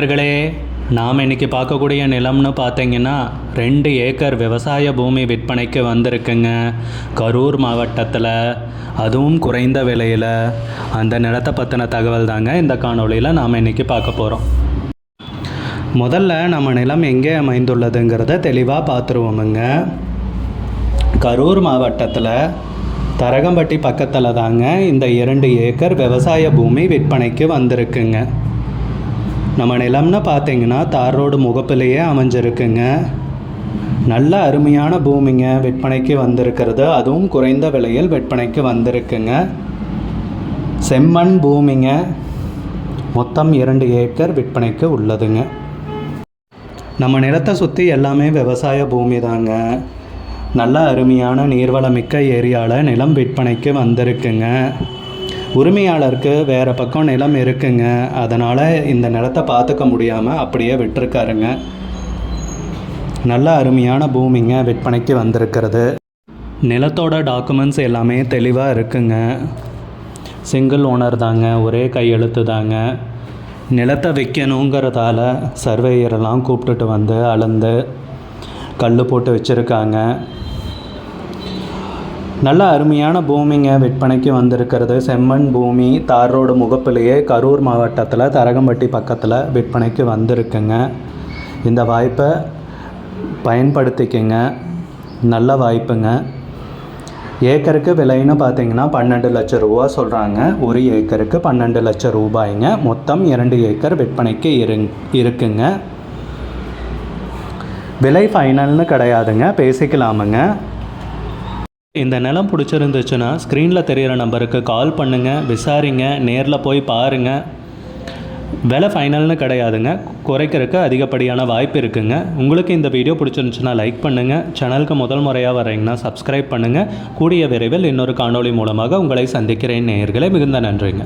நேயர்களே, நாம் இன்றைக்கி பார்க்கக்கூடிய நிலம்னு பார்த்தீங்கன்னா 2 ஏக்கர் விவசாய பூமி விற்பனைக்கு வந்திருக்குங்க. கரூர் மாவட்டத்தில், அதுவும் குறைந்த விலையில். அந்த நிலத்தை பற்றின தகவல் தாங்க இந்த காணொளியில் நாம் இன்றைக்கி பார்க்க போகிறோம். முதல்ல நம்ம நிலம் எங்கே அமைந்துள்ளதுங்கிறத தெளிவாக பார்த்துருவோமுங்க. கரூர் மாவட்டத்தில் தரகம்பட்டி பக்கத்தில் தாங்க இந்த 2 ஏக்கர் விவசாய பூமி விற்பனைக்கு வந்திருக்குங்க. நம்ம நிலம்னு பார்த்தீங்கன்னா தார் ரோடு முகப்பிலேயே அமைஞ்சிருக்குங்க. நல்ல அருமையான பூமிங்க விற்பனைக்கு வந்திருக்கிறது. அதுவும் குறைந்த விலையில் விற்பனைக்கு வந்திருக்குங்க. செம்மண் பூமிங்க. மொத்தம் 2 ஏக்கர் விற்பனைக்கு உள்ளதுங்க. நம்ம நிலத்தை சுற்றி எல்லாமே விவசாய பூமி தாங்க. நல்ல அருமையான நீர்வளமிக்க ஏரியாவில் நிலம் விற்பனைக்கு வந்திருக்குங்க. உரிமையாளருக்கு வேறு பக்கம் நிலம் இருக்குங்க. அதனால் இந்த நிலத்தை பார்த்துக்க முடியாமல் அப்படியே விட்டுருக்காருங்க. நல்ல அருமையான பூமிங்க விற்பனைக்கு வந்திருக்கிறது. நிலத்தோட டாக்குமெண்ட்ஸ் எல்லாமே தெளிவாக இருக்குங்க. சிங்கிள் ஓனர் தாங்க, ஒரே கையெழுத்து தாங்க. நிலத்தை விற்கணுங்கிறதால சர்வேயரெல்லாம் கூப்பிட்டுட்டு வந்து அளந்து கல் போட்டு வச்சுருக்காங்க. நல்ல அருமையான பூமிங்க விற்பனைக்கு வந்திருக்கிறது. செம்மண் பூமி, தார் ரோடு முகப்பிலேயே கரூர் மாவட்டத்தில் தரகம்பட்டி பக்கத்தில் விற்பனைக்கு வந்திருக்குங்க. இந்த வாய்ப்பை பயன்படுத்திக்கங்க. நல்ல வாய்ப்புங்க. ஏக்கருக்கு விலைன்னு பார்த்தீங்கன்னா 12 லட்சம் ரூபா சொல்கிறாங்க. ஒரு ஏக்கருக்கு 12 லட்சம் ரூபாய்ங்க. மொத்தம் 2 ஏக்கர் விற்பனைக்கு இருக்குங்க. விலை ஃபைனல்னு கிடையாதுங்க, பேசிக்கலாமுங்க. இந்த நிலம் பிடிச்சிருந்துச்சுன்னா ஸ்க்ரீனில் தெரிகிற நம்பருக்கு கால் பண்ணுங்கள், விசாரிங்க, நேரில் போய் பாருங்கள். விலை ஃபைனல்னு கிடையாதுங்க, குறைக்கிறதுக்கு அதிகப்படியான வாய்ப்பு இருக்குங்க. உங்களுக்கு இந்த வீடியோ பிடிச்சிருந்துச்சுன்னா லைக் பண்ணுங்கள். சேனலுக்கு முதல் முறையாக வரீங்கன்னா சப்ஸ்கிரைப் பண்ணுங்கள். கூடிய விரைவில் இன்னொரு காணொளி மூலமாக உங்களை சந்திக்கிறேன் நேயர்களே. மிகுந்த நன்றிங்க.